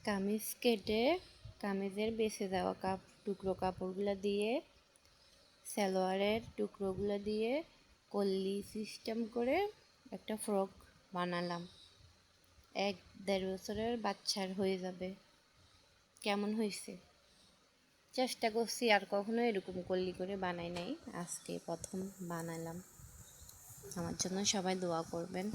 কামিজ কেটে কামিজের বেঁচে যাওয়া টুকরো কাপড়গুলো দিয়ে সালোয়ারের টুকরোগুলো দিয়ে কলি সিস্টেম করে একটা ফ্রক বানালাম। 1-1.5 বছরের বাচ্চার হয়ে যাবে। কেমন হয়েছে? চেষ্টা করছি, আর কখনো এরকম কলি করে বানাই নাই, আজকে প্রথম বানালাম। আমার জন্য সবাই দোয়া করবেন।